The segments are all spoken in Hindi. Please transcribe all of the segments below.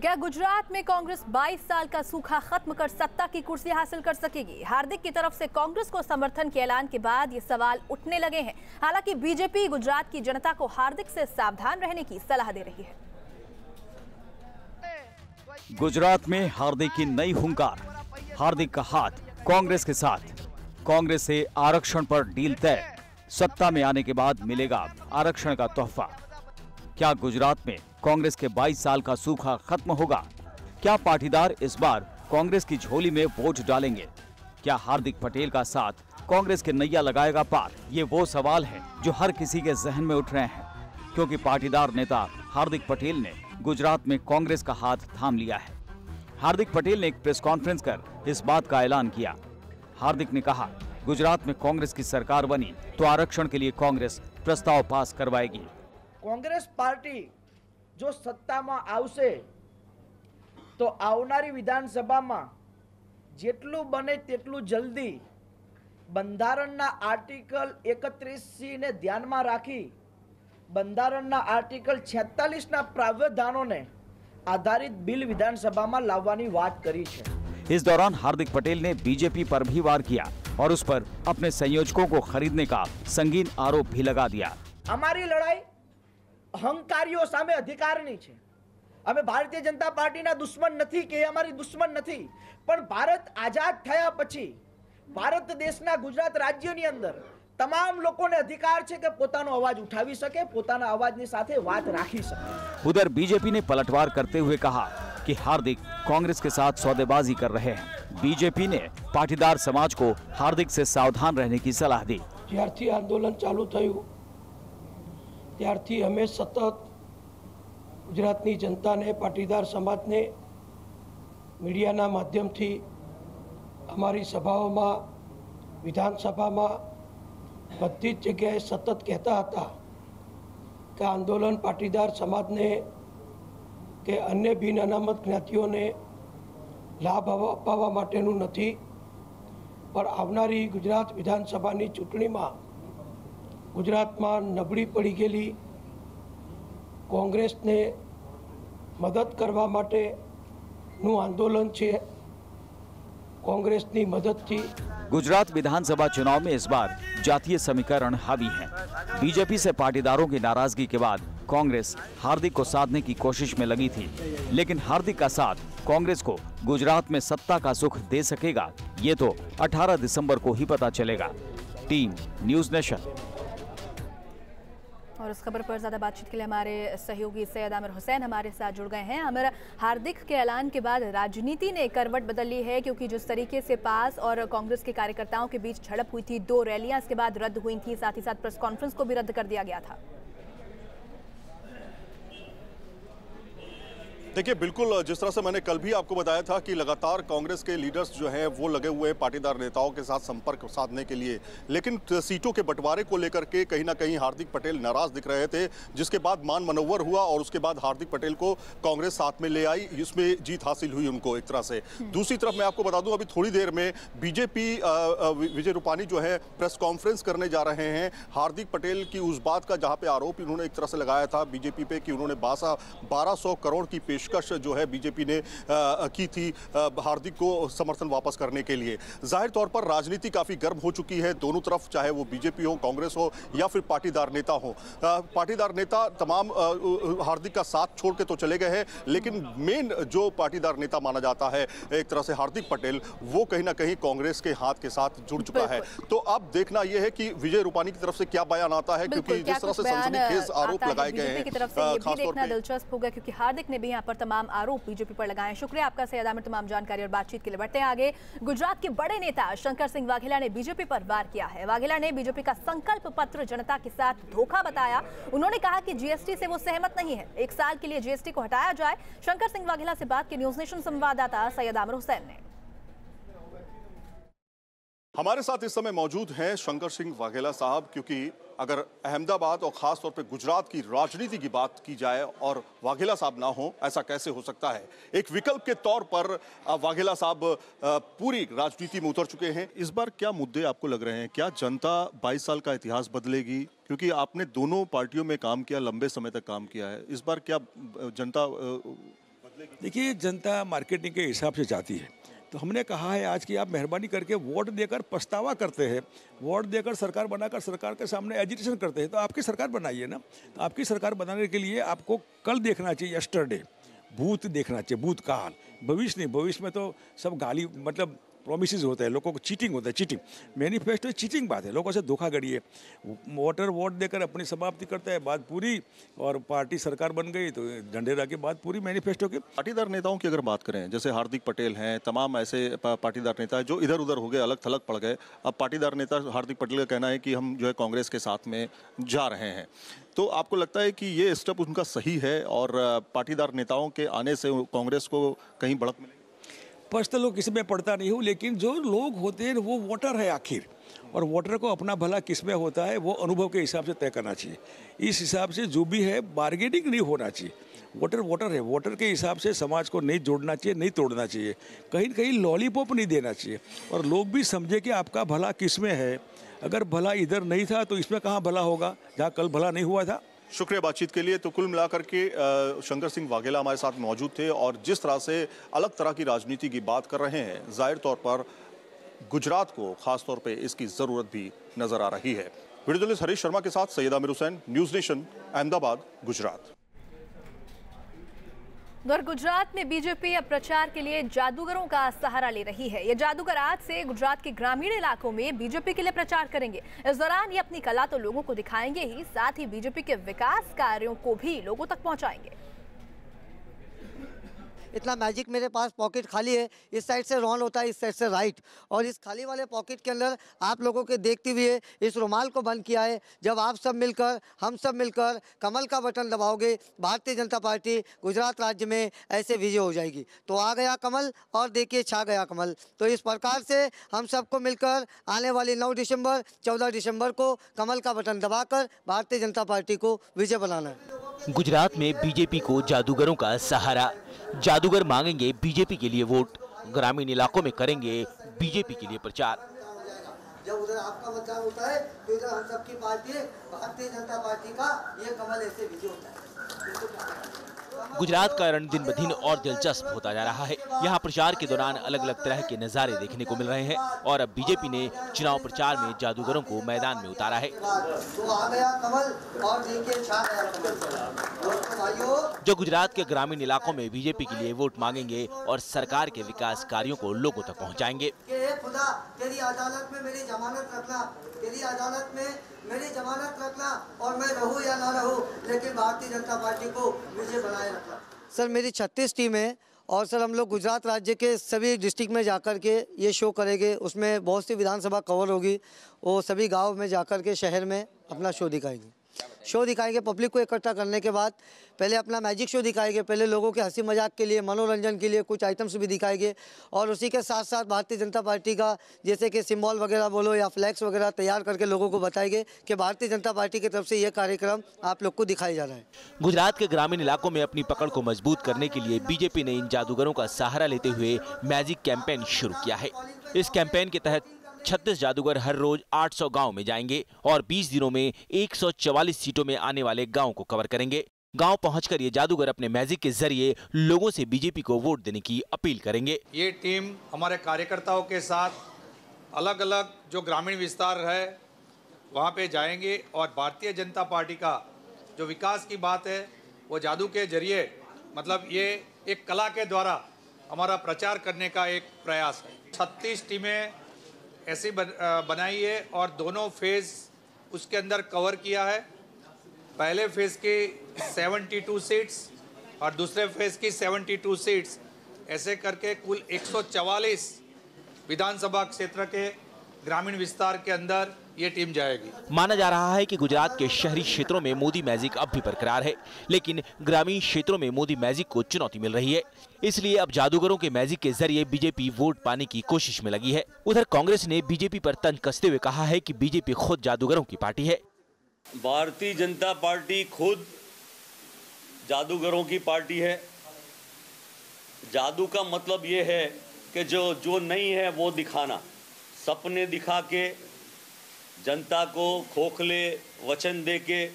क्या गुजरात में कांग्रेस 22 साल का सूखा खत्म कर सत्ता की कुर्सी हासिल कर सकेगी? हार्दिक की तरफ से कांग्रेस को समर्थन के ऐलान के बाद ये सवाल उठने लगे हैं। हालांकि बीजेपी गुजरात की जनता को हार्दिक से सावधान रहने की सलाह दे रही है। गुजरात में हार्दिक की नई हुंकार। हार्दिक का हाथ कांग्रेस के साथ। कांग्रेस से आरक्षण पर डील तय। सत्ता में आने के बाद मिलेगा आरक्षण का तोहफा। क्या गुजरात में कांग्रेस के 22 साल का सूखा खत्म होगा? क्या पाटीदार इस बार कांग्रेस की झोली में वोट डालेंगे? क्या हार्दिक पटेल का साथ कांग्रेस के नैया लगाएगा पार? ये वो सवाल है जो हर किसी के जहन में उठ रहे हैं, क्योंकि पाटीदार नेता हार्दिक पटेल ने गुजरात में कांग्रेस का हाथ थाम लिया है। हार्दिक पटेल ने एक प्रेस कॉन्फ्रेंस कर इस बात का ऐलान किया। हार्दिक ने कहा, गुजरात में कांग्रेस की सरकार बनी तो आरक्षण के लिए कांग्रेस प्रस्ताव पास करवाएगी। कांग्रेस पार्टी जो सत्ता में आवशे तो आवनारी विधानसभा में जेटलू बने तेटलू जल्दी बंधारणना आर्टिकल 31C ने ध्यान में राखी बंधारणना आर्टिकल 46 ना प्रावधानों ने आधारित बिल विधानसभा में लाववानी बात करी है। इस दौरान हार्दिक पटेल ने बीजेपी पर भी वार किया और उस पर अपने संयोजकों को खरीदने का संगीन आरोप भी लगा दिया। हमारी लड़ाई अहंकारियों सामे अधिकारनी छे। अमे भारतीय जनता पार्टीना दुश्मन नथी के हमारी दुश्मन नथी, पण भारत आजाद थया पछी भारत देशना गुजरात राज्यनी अंदर तमाम लोकोने अधिकार छे के पोतानो अवाज उठावी सके, पोताना अवाजनी साथे वात राखी सके। उधर बीजेपी ने पलटवार करते हुए कहा कि हार्दिक कांग्रेस के साथ सौदेबाजी कर रहे हैं। बीजेपी ने पाटीदार समाज को हार्दिक से सावधान रहने की सलाह दी। ज्यारथी आंदोलन चालू थयुं त्यारथी हमें सतत गुजरातनी जनता ने पाटीदार समाज ने मीडियाना माध्यम थी हमारी सभाओं में विधानसभा में बधी जगह सतत कहता था कि आंदोलन पाटीदार समाज ने के अन्य बिन अनामत ज्ञातियों ने लाभ अपावा माटेनु नथी, पर आवनारी गुजरात विधानसभानी चूंटणी में गुजरात में नबળી पड़ी गेली कांग्रेस ने मदद करवा माटे नु आंदोलन छे। कांग्रेस नी मदद थी गुजरात विधानसभा चुनाव में इस बार जातीय समीकरण हावी है। बीजेपी से पाटीदारों की नाराजगी के बाद कांग्रेस हार्दिक को साधने की कोशिश में लगी थी, लेकिन हार्दिक का साथ कांग्रेस को गुजरात में सत्ता का सुख दे सकेगा, ये तो 18 दिसंबर को ही पता चलेगा। Team news nation. और इस खबर पर ज्यादा बातचीत के लिए हमारे सहयोगी सैयद आमिर हुसैन हमारे साथ जुड़ गए हैं। आमिर, हार्दिक के ऐलान के बाद राजनीति ने करवट बदल ली है, क्योंकि जिस तरीके से पास और कांग्रेस के कार्यकर्ताओं के बीच झड़प हुई थी, 2 रैलियां इसके बाद रद्द हुई थी, साथ ही साथ प्रेस कॉन्फ्रेंस को भी रद्द कर दिया गया था। देखिए, बिल्कुल जिस तरह से मैंने कल भी आपको बताया था कि लगातार कांग्रेस के लीडर्स जो हैं वो लगे हुए हैं पाटीदार नेताओं के साथ संपर्क साधने के लिए, लेकिन सीटों के बंटवारे को लेकर के कहीं ना कहीं हार्दिक पटेल नाराज दिख रहे थे, जिसके बाद मान मनोवर हुआ और उसके बाद हार्दिक पटेल को कांग्रेस साथ में ले आई। इसमें जीत हासिल हुई उनको एक तरह से। दूसरी तरफ मैं आपको बता दूं, अभी थोड़ी देर में बीजेपी विजय रूपानी जो है प्रेस कॉन्फ्रेंस करने जा रहे हैं। हार्दिक पटेल की उस बात का जहां पे आरोप इन्होंने एक तरह से लगाया था बीजेपी पे कि उन्होंने 1200 करोड़ की पेशकश जो है बीजेपी ने की थी हार्दिक को समर्थन वापस करने के लिए। जाहिर तौर पर राजनीति काफी गर्म हो चुकी है दोनों तरफ, चाहे वो बीजेपी हो, कांग्रेस हो या फिर पाटीदार नेता हो। पाटीदार नेता तमाम हार्दिक का साथ छोड़ के तो चले गए हैं, लेकिन मेन जो पाटीदार नेता माना जाता है एक तरह से हार्दिक पटेल, वो कहीं ना कहीं कांग्रेस के हाथ के साथ जुड़ चुका है। तो अब देखना यह है कि विजय रूपानी की तरफ से क्या बयान आता है, क्योंकि जिस तरह से सनसनीखेज आरोप लगाए गए हैं खासतौर पर दिलचस्प होगा, क्योंकि हार्दिक ने भी यहाँ पर तमाम आरोप बीजेपी पर लगाए। शुक्रिया आपका सैयद आमिर तमाम जानकारी और बातचीत के लिए। बढ़ते हैं आगे। गुजरात के बड़े नेता शंकर सिंह वाघेला ने बीजेपी पर वार किया है। वाघेला ने बीजेपी का संकल्प पत्र जनता के साथ धोखा बताया। उन्होंने कहा कि जीएसटी से वो सहमत नहीं है, 1 साल के लिए जीएसटी को हटाया जाए। शंकर सिंह वाघेला से बात की न्यूज़ नेशन संवाददाता सैयद आमिर हुसैन ने। हमारे साथ इस समय मौजूद हैं शंकर सिंह वाघेला साहब, क्योंकि अगर अहमदाबाद और खास तौर पे गुजरात की राजनीति की बात की जाए और वाघेला साहब ना हो, ऐसा कैसे हो सकता है। एक विकल्प के तौर पर वाघेला साहब पूरी राजनीति में उतर चुके हैं। इस बार क्या मुद्दे आपको लग रहे हैं? क्या जनता 22 साल का इतिहास बदलेगी? क्योंकि आपने दोनों पार्टियों में काम किया, लंबे समय तक काम किया है। इस बार क्या जनता देखिए, जनता मार्केटिंग के हिसाब से जाती है, तो हमने कहा है आज कि आप मेहरबानी करके वोट देकर पछतावा करते हैं, वोट देकर सरकार बनाकर सरकार के सामने एजिटेशन करते हैं, तो आपकी सरकार बनाइए ना। तो आपकी सरकार बनाने के लिए आपको कल देखना चाहिए, यस्टरडे, भूत देखना चाहिए, भूतकाल, भविष्य नहीं। भविष्य में तो सब गाली, मतलब प्रोमिसेस होते हैं, लोगों को चीटिंग होता है, चीटिंग। मैनिफेस्टो चीटिंग बात है, लोगों से धोखाधड़ी है। वोटर वोट देकर अपनी समाप्ति करता है, बात पूरी, और पार्टी सरकार बन गई तो ढंढेरा की बात पूरी मैनिफेस्टो की। पाटीदार नेताओं की अगर बात करें, जैसे हार्दिक पटेल हैं, तमाम ऐसे पाटीदार नेता हैं जो इधर उधर हो गए, अलग थलग पड़ गए। अब पाटीदार नेता हार्दिक पटेल का कहना है कि हम जो है कांग्रेस के साथ में जा रहे हैं। तो आपको लगता है कि ये स्टेप उनका सही है और पाटीदार नेताओं के आने से कांग्रेस को कहीं बढ़त मिलेगी? पर्सनल लोग किसी में पढ़ता नहीं हूँ, लेकिन जो लोग होते हैं वो वोटर है आखिर, और वोटर को अपना भला किस में होता है वो अनुभव के हिसाब से तय करना चाहिए। इस हिसाब से जो भी है बार्गेनिंग नहीं होना चाहिए। वोटर वोटर है, वोटर के हिसाब से समाज को नहीं जोड़ना चाहिए, नहीं तोड़ना चाहिए, कहीं न कहीं लॉलीपॉप नहीं देना चाहिए, और लोग भी समझे कि आपका भला किस में है। अगर भला इधर नहीं था तो इसमें कहाँ भला होगा, जहाँ कल भला नहीं हुआ था। शुक्रिया बातचीत के लिए। तो कुल मिलाकर के शंकर सिंह वाघेला हमारे साथ मौजूद थे और जिस तरह से अलग तरह की राजनीति की बात कर रहे हैं, जाहिर तौर पर गुजरात को खास तौर पे इसकी जरूरत भी नजर आ रही है। वीडियो जर्नलिस्ट हरीश शर्मा के साथ सैयद आमिर हुसैन, न्यूज नेशन, अहमदाबाद, गुजरात। उधर गुजरात में बीजेपी अब प्रचार के लिए जादूगरों का सहारा ले रही है। ये जादूगर आज से गुजरात के ग्रामीण इलाकों में बीजेपी के लिए प्रचार करेंगे। इस दौरान ये अपनी कला तो लोगों को दिखाएंगे ही, साथ ही बीजेपी के विकास कार्यों को भी लोगों तक पहुंचाएंगे। इतना मैजिक मेरे पास पॉकेट खाली है, इस साइड से रॉन होता है, इस साइड से राइट, और इस खाली वाले पॉकेट के अंदर आप लोगों के देखते हुए इस रुमाल को बंद किया है। जब आप सब मिलकर, हम सब मिलकर कमल का बटन दबाओगे, भारतीय जनता पार्टी गुजरात राज्य में ऐसे विजय हो जाएगी। तो आ गया कमल और देखिए छा गया कमल। तो इस प्रकार से हम सबको मिलकर आने वाली 9 दिसंबर 14 दिसंबर को कमल का बटन दबाकर भारतीय जनता पार्टी को विजय बनाना है। गुजरात में बीजेपी को जादूगरों का सहारा, जादूगर मांगेंगे बीजेपी के लिए वोट, ग्रामीण इलाकों में करेंगे बीजेपी के लिए प्रचार। जब उधर आपका मतदान होता है तो इधर हम सबकी पार्टी भारतीय जनता पार्टी का ये कमल ऐसे विजय होता है। गुजरात का रण दिन ब दिन और दिलचस्प होता जा रहा है। यहाँ प्रचार के दौरान अलग अलग तरह के नजारे देखने को मिल रहे हैं और अब बीजेपी ने चुनाव प्रचार में जादूगरों को मैदान में उतारा है। तो आ गया कमल और देखिए छा गया कमल। जो गुजरात के ग्रामीण इलाकों में बीजेपी के लिए वोट मांगेंगे और सरकार के विकास कार्यों को लोगों तक पहुँचाएंगे। खुदा तेरी अदालत में मेरी जमानत रखना, तेरी अदालत में मेरी जमानत रखना, और मैं रहूं या ना रहूं लेकिन भारतीय जनता पार्टी को विजय बनाए रखना। सर मेरी 36 टीम है और सर हम लोग गुजरात राज्य के सभी डिस्ट्रिक्ट में जाकर के ये शो करेंगे। उसमें बहुत सी विधानसभा कवर होगी, वो सभी गांव में जाकर के शहर में अपना शो दिखाएंगे। पब्लिक को इकट्ठा करने के बाद पहले अपना मैजिक शो दिखाएंगे, पहले लोगों के हंसी मजाक के लिए, मनोरंजन के लिए कुछ आइटम्स भी दिखाएंगे, और उसी के साथ साथ भारतीय जनता पार्टी का जैसे कि सिंबल वगैरह बोलो या फ्लैक्स वगैरह तैयार करके लोगों को बताएंगे कि भारतीय जनता पार्टी की तरफ से ये कार्यक्रम आप लोग को दिखाया जा रहा है। गुजरात के ग्रामीण इलाकों में अपनी पकड़ को मजबूत करने के लिए बीजेपी ने इन जादूगरों का सहारा लेते हुए मैजिक कैंपेन शुरू किया है। इस कैंपेन के तहत 36 जादूगर हर रोज 800 गांव में जाएंगे और 20 दिनों में 144 सीटों में आने वाले गांव को कवर करेंगे। गांव पहुंचकर ये जादूगर अपने मैजिक के जरिए लोगों से बीजेपी को वोट देने की अपील करेंगे। ये टीम हमारे कार्यकर्ताओं के साथ अलग अलग जो ग्रामीण विस्तार है वहां पे जाएंगे और भारतीय जनता पार्टी का जो विकास की बात है वो जादू के जरिए, मतलब ये एक कला के द्वारा हमारा प्रचार करने का एक प्रयास है। 36 टीमें ऐसी बनाई है और दोनों फेज उसके अंदर कवर किया है। पहले फेज की 72 सीट्स और दूसरे फेज की 72 सीट्स, ऐसे करके कुल 144 विधानसभा क्षेत्र के ग्रामीण विस्तार के अंदर ये टीम जाएगी। माना जा रहा है कि गुजरात के शहरी क्षेत्रों में मोदी मैजिक अब भी बरकरार है, लेकिन ग्रामीण क्षेत्रों में मोदी मैजिक को चुनौती मिल रही है। इसलिए अब जादूगरों के मैजिक के जरिए बीजेपी वोट पाने की कोशिश में लगी है। उधर कांग्रेस ने बीजेपी पर तंज कसते हुए कहा है कि बीजेपी खुद जादूगरों की पार्टी है। भारतीय जनता पार्टी खुद जादूगरों की पार्टी है। जादू का मतलब ये है कि जो नहीं है वो दिखाना, सपने दिखा के, जनता को खोखले वचन दे के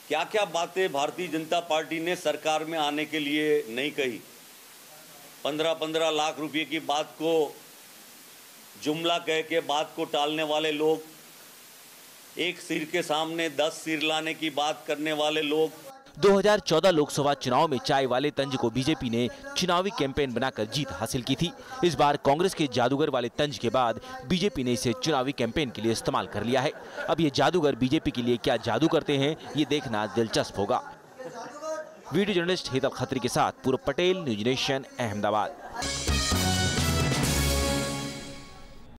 क्या क्या बातें भारतीय जनता पार्टी ने सरकार में आने के लिए नहीं कही। 15-15 लाख रुपए की बात को जुमला कह के बात को टालने वाले लोग, एक सिर के सामने 10 सिर लाने की बात करने वाले लोग। 2014 लोकसभा चुनाव में चाय वाले तंज को बीजेपी ने चुनावी कैंपेन बनाकर जीत हासिल की थी। इस बार कांग्रेस के जादूगर वाले तंज के बाद बीजेपी ने इसे चुनावी कैंपेन के लिए इस्तेमाल कर लिया है। अब ये जादूगर बीजेपी के लिए क्या जादू करते हैं, ये देखना दिलचस्प होगा। वीडियो जर्नलिस्ट हेतल खत्री के साथ पूरब पटेल, न्यूज नेशन, अहमदाबाद।